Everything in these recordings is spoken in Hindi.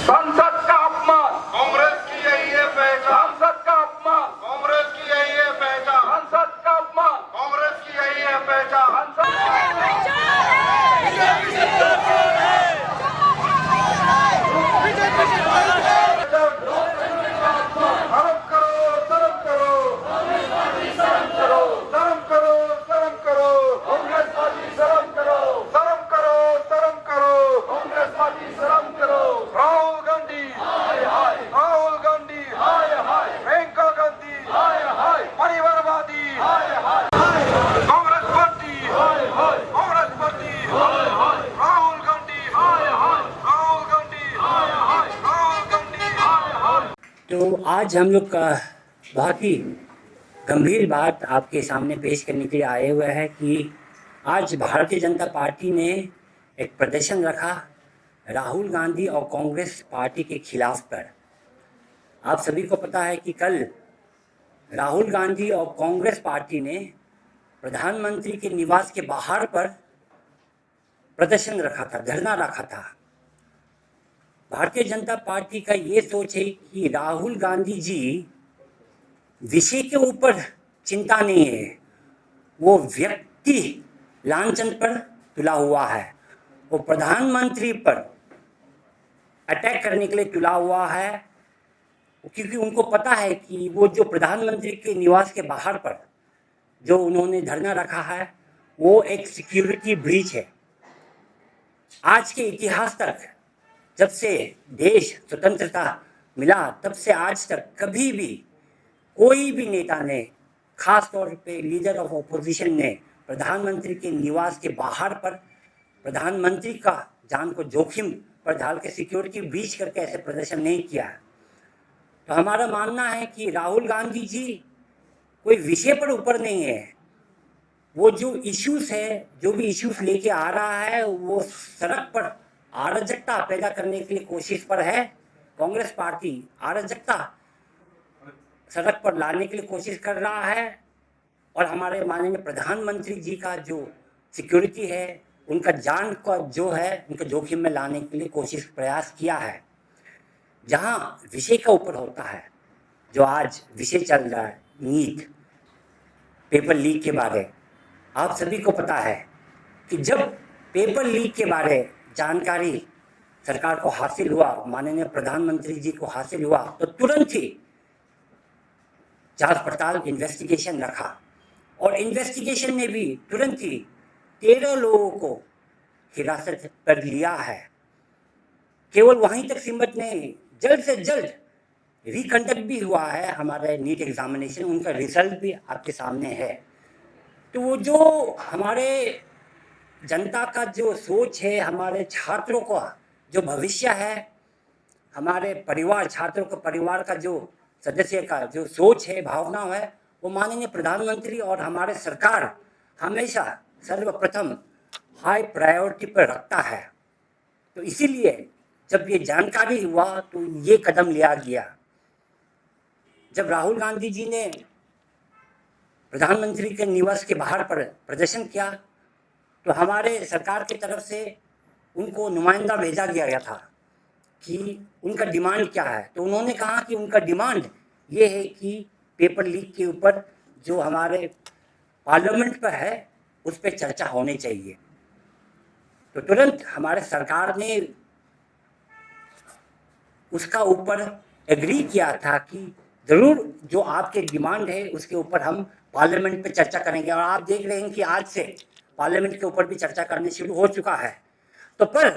संसद का अपमान, कांग्रेस की यही है पहचान, संसद का अपमान, कांग्रेस की यही है पहचान, संसद का अपमान, कांग्रेस की यही है पहचान। शर्म करो, शर्म करो, शर्म करो, शर्म करो, शर्म करो, कांग्रेस पार्टी शर्म करो, शर्म करो, शर्म करो, कांग्रेस पार्टी शर्म करो। राहुल गांधी, हाय हाय, राहुल गांधी, हाय हाय, प्रियंका गांधी, हाय हाय, परिवारवादी, हाय हाय, कांग्रेस पार्टी, हाय हाय, कांग्रेस पार्टी, हाय हाय, राहुल गांधी, हाय हाय, राहुल गांधी, हाय हाय, राहुल गांधी, हाय हाय। तो आज हम लोग का बहुत ही गंभीर बात आपके सामने पेश करने के लिए आए हुए हैं कि आज भारतीय जनता पार्टी ने एक प्रदर्शन रखा राहुल गांधी और कांग्रेस पार्टी के खिलाफ पर। आप सभी को पता है कि कल राहुल गांधी और कांग्रेस पार्टी ने प्रधानमंत्री के निवास के बाहर पर प्रदर्शन रखा था, धरना रखा था। भारतीय जनता पार्टी का ये सोच है कि राहुल गांधी जी विषय के ऊपर चिंता नहीं है, वो व्यक्ति लांछन पर तुला हुआ है, वो प्रधानमंत्री पर अटैक करने के लिए तुला हुआ है, क्योंकि उनको पता है कि वो जो प्रधानमंत्री के निवास के बाहर पर जो उन्होंने धरना रखा है वो एक सिक्योरिटी ब्रीच है। आज के इतिहास तक, जब से देश स्वतंत्रता मिला तब से आज तक कभी भी कोई भी नेता ने, खास तौर पे लीडर ऑफ ऑपोजिशन ने, प्रधानमंत्री के निवास के बाहर पर प्रधानमंत्री का जान को जोखिम पर डाल के सिक्योरिटी ब्रीच करके ऐसे प्रदर्शन नहीं किया है। तो हमारा मानना है कि राहुल गांधी जी कोई विषय पर ऊपर नहीं है, वो जो इश्यूज है, जो भी इश्यूज लेके आ रहा है वो सड़क पर अराजकता पैदा करने के लिए कोशिश पर है। कांग्रेस पार्टी अराजकता सड़क पर लाने के लिए कोशिश कर रहा है और हमारे माननीय प्रधानमंत्री जी का जो सिक्योरिटी है, उनका जान का जो है उनके जोखिम में लाने के लिए कोशिश प्रयास किया है। जहां विषय का ऊपर होता है, जो आज विषय चल रहा है नीट पेपर लीक के बारे, आप सभी को पता है कि जब पेपर लीक के बारे जानकारी सरकार को हासिल हुआ, माननीय प्रधानमंत्री जी को हासिल हुआ, तो तुरंत ही जांच पड़ताल इन्वेस्टिगेशन रखा और इन्वेस्टिगेशन में भी तुरंत ही 13 लोगों को हिरासत पर लिया है। केवल वहीं तक सीमित नहीं, जल्द से जल्द रिकंडक्ट भी हुआ है हमारे नीट एग्जामिनेशन, उनका रिजल्ट भी आपके सामने है। तो वो जो हमारे जनता का जो सोच है, हमारे छात्रों का जो भविष्य है, हमारे परिवार, छात्रों के परिवार का जो सदस्य का जो सोच है, भावना है, वो माननीय प्रधानमंत्री और हमारे सरकार हमेशा सर्वप्रथम हाई प्रायोरिटी पर रखता है। तो इसीलिए जब ये जानकारी हुआ तो ये कदम लिया गया। जब राहुल गांधी जी ने प्रधानमंत्री के निवास के बाहर पर प्रदर्शन किया तो हमारे सरकार की तरफ से उनको नुमाइंदा भेजा गया था कि उनका डिमांड क्या है। तो उन्होंने कहा कि उनका डिमांड ये है कि पेपर लीक के ऊपर जो हमारे पार्लियामेंट पर है उस पर चर्चा होनी चाहिए। तो तुरंत हमारे सरकार ने उसका ऊपर एग्री किया था कि ज़रूर जो आपके डिमांड है उसके ऊपर हम पार्लियामेंट पे चर्चा करेंगे। और आप देख रहे हैं कि आज से पार्लियामेंट के ऊपर भी चर्चा करनी शुरू हो चुका है। तो पर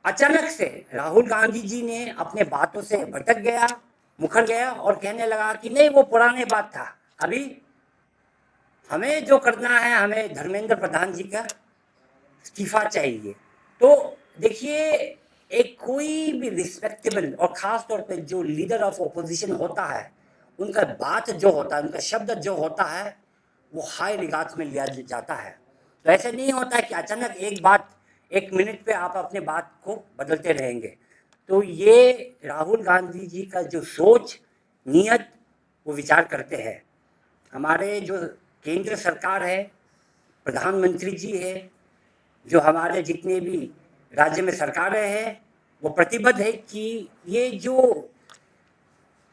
अचानक से राहुल गांधी जी ने अपने बातों से भटक गया, मुकर गया और कहने लगा कि नहीं, वो पुराने बात था, अभी हमें जो करना है, हमें धर्मेंद्र प्रधान जी का इस्तीफा चाहिए। तो देखिए, एक कोई भी रिस्पेक्टेबल और ख़ास तौर पे जो लीडर ऑफ ओपोजिशन होता है, उनका बात जो होता है, उनका शब्द जो होता है, वो हाई रिगार्ड्स में लिया जाता है। तो ऐसे नहीं होता है कि अचानक एक बात, एक मिनट पे आप अपने बात को बदलते रहेंगे। तो ये राहुल गांधी जी का जो सोच, नीयत, वो विचार करते हैं। हमारे जो केंद्र सरकार है, प्रधानमंत्री जी है, जो हमारे जितने भी राज्य में सरकारें हैं, वो प्रतिबद्ध है कि ये जो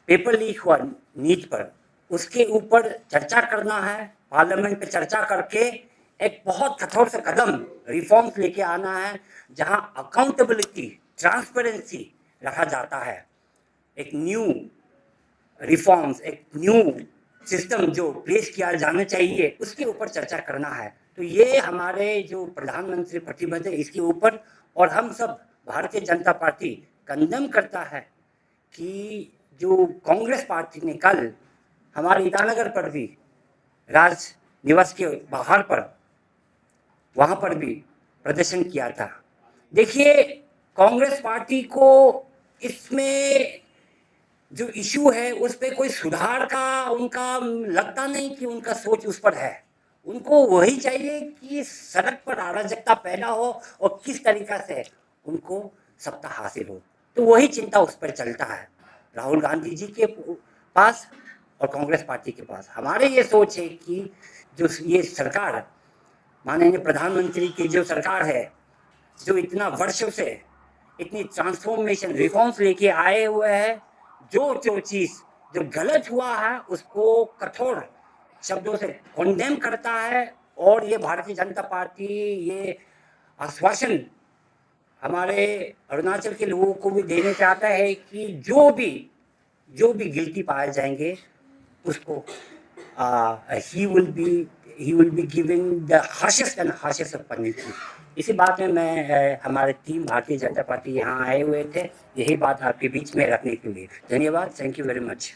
पेपर लीक हुआ नीट पर, उसके ऊपर चर्चा करना है, पार्लियामेंट में चर्चा करके एक बहुत कठोर से कदम रिफॉर्म्स लेके आना है, जहां अकाउंटेबिलिटी, ट्रांसपेरेंसी रखा जाता है। एक न्यू रिफॉर्म्स, एक न्यू सिस्टम जो पेश किया जाना चाहिए, उसके ऊपर चर्चा करना है। तो ये हमारे जो प्रधानमंत्री प्रतिबद्ध है इसके ऊपर, और हम सब भारतीय जनता पार्टी कंडेम करता है कि जो कांग्रेस पार्टी ने कल हमारे ईटानगर पर भी, राज निवास के बाहर पर, वहाँ पर भी प्रदर्शन किया था। देखिए, कांग्रेस पार्टी को इसमें जो इशू है उस पर कोई सुधार का उनका लगता नहीं कि उनका सोच उस पर है। उनको वही चाहिए कि सड़क पर अराजकता पैदा हो और किस तरीक़ा से उनको सत्ता हासिल हो, तो वही चिंता उस पर चलता है राहुल गांधी जी के पास और कांग्रेस पार्टी के पास। हमारे ये सोच है कि जो ये सरकार, माननीय प्रधानमंत्री की जो सरकार है, जो इतना वर्षों से इतनी ट्रांसफॉर्मेशन रिफॉर्म्स लेके आए हुए हैं, जो चीज़ जो गलत हुआ है उसको कठोर शब्दों से कंडेम करता है। और ये भारतीय जनता पार्टी ये आश्वासन हमारे अरुणाचल के लोगों को भी देना चाहता है कि जो भी गिल्टी पाए जाएंगे उसको he will be giving the harshest and harshest of punishment। इसी बात में मैं हमारे टीम भारतीय जनता पार्टी यहाँ आए हुए थे, यही बात आपके बीच में रखने के लिए। धन्यवाद, थैंक यू वेरी मच।